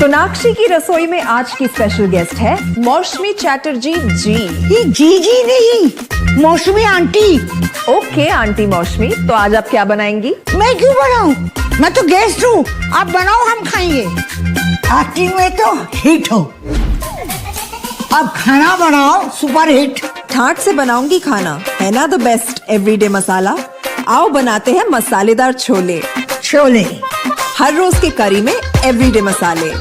सोनाक्षी की रसोई में आज की स्पेशल गेस्ट है मौसमी चैटर्जी जी। ये जी नहीं, मौसमी आंटी। ओके आंटी मौसमी, तो आज आप क्या बनाएंगी? मैं क्यों बनाऊं? मैं तो गेस्ट हूँ, आप बनाओ हम खाएंगे। एक्टिंग में तो हिट हो, अब खाना बनाओ सुपर हिट। ठाट से बनाऊंगी खाना, है ना द बेस्ट एवरीडे मसाला। आओ बनाते हैं मसालेदार छोले। छोले हर रोज के करी में एवरीडे मसाले,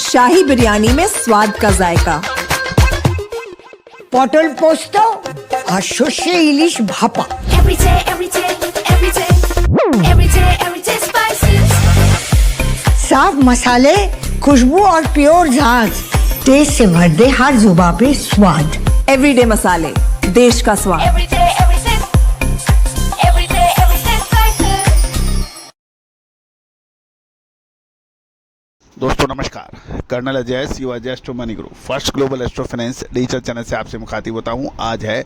शाही बिरयानी में स्वाद का जायका। পটল পোস্ত আর সর্ষে ইলিশ ভাপা। साफ मसाले, खुशबू और प्योर झाग, टेस्ट से भर दे हर जुबान पे स्वाद। एवरीडे मसाले, देश का स्वाद। दोस्तों नमस्कार, colonel Ajay CO Ajay astro money group first global astro finance digital channel से आपसे मुखातिब होता हूं। आज है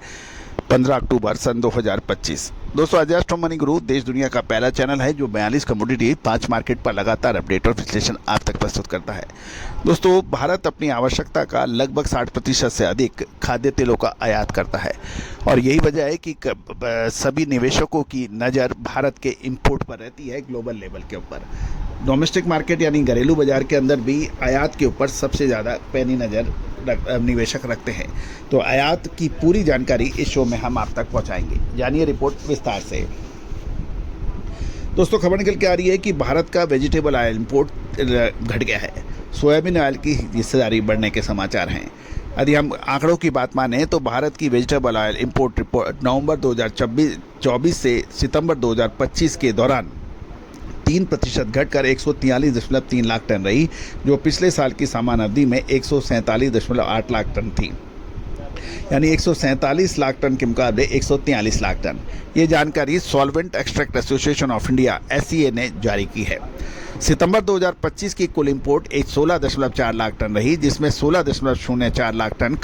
15 अक्टूबर सन 2025। दोस्तों अजय एस्ट्रो मनी ग्रुप देश दुनिया का पहला चैनल है जो 42 कमोडिटी 5 मार्केट पर लगातार अपडेट और विश्लेषण आप तक प्रस्तुत करता है। दोस्तों भारत अपनी आवश्यकता का लगभग 60% से अधिक खाद्य तेलों का आयात करता है और यही वजह है कि सभी निवेशकों की नज़र भारत के इंपोर्ट पर रहती है ग्लोबल लेवल के ऊपर। डोमेस्टिक मार्केट यानी घरेलू बाजार के अंदर भी आयात के ऊपर सबसे ज़्यादा पैनी नज़र निवेशक रखते हैं। तो आयात की पूरी जानकारी इस शो में हम आप तक पहुंचाएंगे, जानिए रिपोर्ट विस्तार से। दोस्तों खबर निकल के आ रही है कि भारत का वेजिटेबल ऑयल इंपोर्ट घट गया है। सोयाबीन ऑयल की हिस्सेदारी बढ़ने के समाचार हैं। यदि हम आंकड़ों की बात माने तो भारत की वेजिटेबल ऑयल इंपोर्ट रिपोर्ट नवंबर 2024 से सितंबर 2025 के दौरान 3% घटकर 143.3 लाख टन रही, जो पिछले साल की समान अवधि में 147.8 लाख टन थी, यानी 147 लाख टन के मुकाबले 143 लाख टन। ये जानकारी solvent extract association of India SEA ने जारी की है। सितंबर 2025 की कुल इंपोर्ट 16.4 लाख टन रही, जिसमें 16.04 लाख टन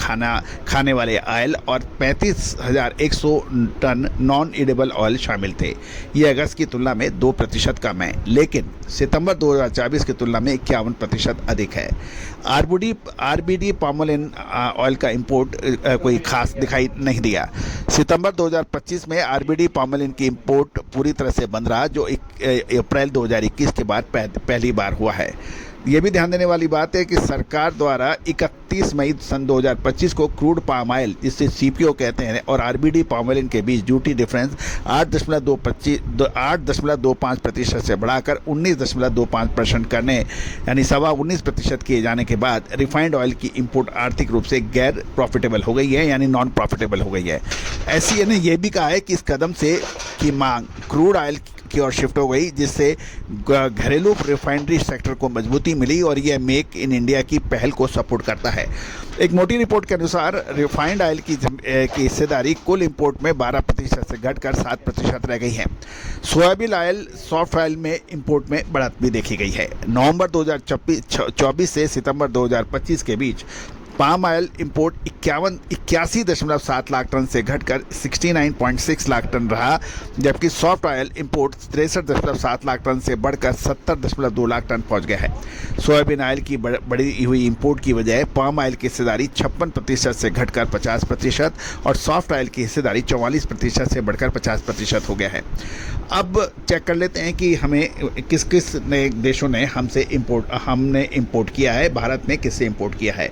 खाने वाले ऑयल और 35,100 टन नॉन एडिबल ऑयल शामिल थे। ये अगस्त की तुलना में 2% कम है, लेकिन सितंबर 2024 की तुलना में 51% अधिक है। RBD पामोलिन ऑयल का इंपोर्ट कोई खास दिखाई नहीं दिया। सितंबर 2025 में RBD पामोलिन की इंपोर्ट पूरी तरह से बंद रहा, जो अप्रैल 2021 के बाद पहली बार हुआ है। ये भी ध्यान देने वाली बात है कि सरकार द्वारा 31 मई सन 2025 को क्रूड पाम ऑयल, जिसे CPO कहते हैं, और RBD पामोलिन के बीच ड्यूटी डिफरेंस 8.25% से बढ़ाकर 19.25% करने, यानी 19% किए जाने के बाद रिफाइंड ऑयल की इंपोर्ट आर्थिक रूप से गैर प्रॉफिटेबल हो गई है, यानी नॉन प्रॉफिटेबल हो गई है। SEA ने यह भी कहा है कि इस कदम से की मांग क्रूड ऑयल की ओर शिफ्ट हो गई, जिससे घरेलू रिफाइनरी सेक्टर को मजबूती मिली और यह मेक इन इंडिया की पहल को सपोर्ट करता है। एक मोटी रिपोर्ट के अनुसार रिफाइंड ऑयल की हिस्सेदारी कुल इंपोर्ट में 12% से घटकर 7% रह गई है। सोयाबीन ऑयल सॉफ्ट ऑयल में इंपोर्ट में बढ़त भी देखी गई है। नवंबर 2024 से सितंबर 2025 के बीच palm oil import 81.7 lakh tonne से घटकर 69.6 लाख टन रहा, जबकि soft oil import 63.7 lakh tonne से बढ़कर 70.2 लाख टन पहुंच गया है। सोयाबीन ऑयल की बढ़ी हुई इंपोर्ट की वजह पाम ऑयल की हिस्सेदारी 56% से घटकर 50% और सॉफ्ट ऑयल की हिस्सेदारी 44% से बढ़कर 50% हो गया है। अब चेक कर लेते हैं कि हमें किस किस नए देशों ने हमने इंपोर्ट किया है, भारत ने किससे इंपोर्ट किया है।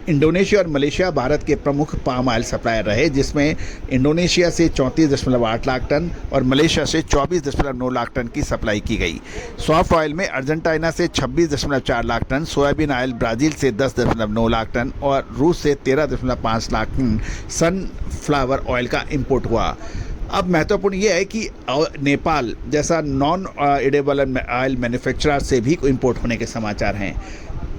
इंडोनेशिया और मलेशिया भारत के प्रमुख पाम ऑयल सप्लायर रहे, जिसमें इंडोनेशिया से 34.8 लाख टन और मलेशिया से 24.9 लाख टन की सप्लाई की गई। सॉफ्ट ऑयल में अर्जेंटीना से 26.4 lakh ton, soybean oil Brazil से 10.9 लाख टन और रूस से 13.5 लाख टन सनफ्लावर ऑयल का इंपोर्ट हुआ। अब महत्वपूर्ण यह है कि नेपाल जैसा नॉन एडिबल ऑयल मैन्युफैक्चरर से भी इंपोर्ट होने के समाचार हैं।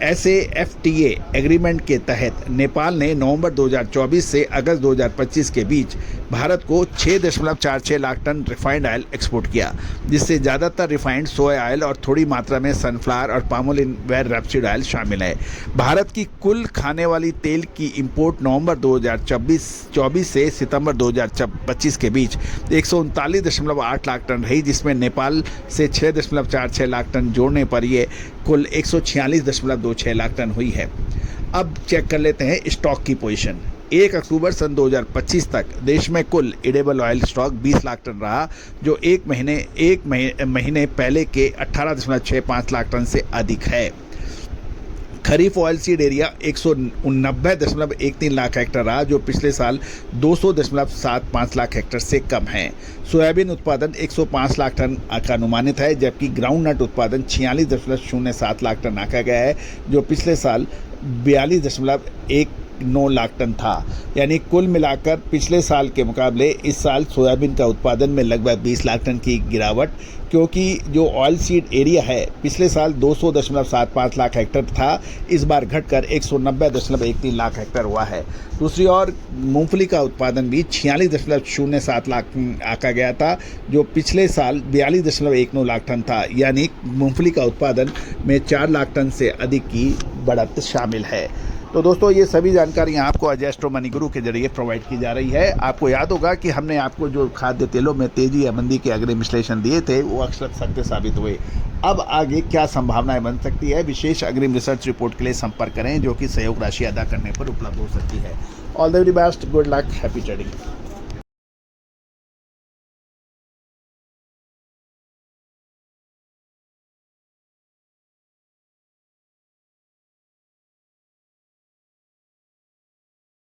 ऐसे FTA एग्रीमेंट के तहत नेपाल ने नवंबर 2024 से अगस्त 2025 के बीच भारत को 6.46 lakh ton refined oil export किया, जिससे ज़्यादातर रिफाइंड सोया ऑयल और थोड़ी मात्रा में सनफ्लावर और पामोलिन व रैपसीड ऑयल शामिल है। भारत की कुल खाने वाली तेल की इंपोर्ट नवंबर 2024 से सितंबर 2025 के बीच 139.8 लाख टन रही, जिसमें नेपाल से 6.46 लाख टन जोड़ने पर यह कुल 146.2 1.26 लाख टन हुई है। अब चेक कर लेते हैं स्टॉक की पोजीशन। 1 अक्टूबर सन 2025 तक देश में कुल edible oil stock 20 lakh ton रहा, जो एक महीने पहले के 18.65 लाख टन से अधिक है। Kharif oil seed area 190.13 lakh hectare रहा, जो पिछले साल 200.75 लाख हेक्टेयर से कम है। सोयाबीन उत्पादन 105 लाख टन का अनुमानित है, जबकि ग्राउंड नट उत्पादन 46.07 लाख टन आंका गया है, जो पिछले साल 42.19 लाख टन था। यानी कुल मिलाकर पिछले साल के मुकाबले इस साल सोयाबीन का उत्पादन में लगभग 20 लाख टन की गिरावट, क्योंकि जो ऑयल सीड एरिया है पिछले साल 200.75 लाख हेक्टेयर था, इस बार घटकर 190.13 लाख हेक्टेयर हुआ है। दूसरी ओर मूंगफली का उत्पादन भी 46.07 लाख आंका गया था, जो पिछले साल 42.19 लाख टन था। यानी मूंगफली का उत्पादन में 4 लाख टन से अधिक की बढ़त शामिल है। तो दोस्तों, ये सभी जानकारियाँ आपको अजय एस्ट्रो मनी गुरु के जरिए प्रोवाइड की जा रही है। आपको याद होगा कि हमने आपको जो खाद्य तेलों में तेजी या मंदी के अग्रिम विश्लेषण दिए थे, वो अक्सर सत्य साबित हुए। अब आगे क्या संभावनाएं बन सकती है, विशेष अग्रिम रिसर्च रिपोर्ट के लिए संपर्क करें, जो कि सहयोग राशि अदा करने पर उपलब्ध हो सकती है। All the very best, good luck, happy trading.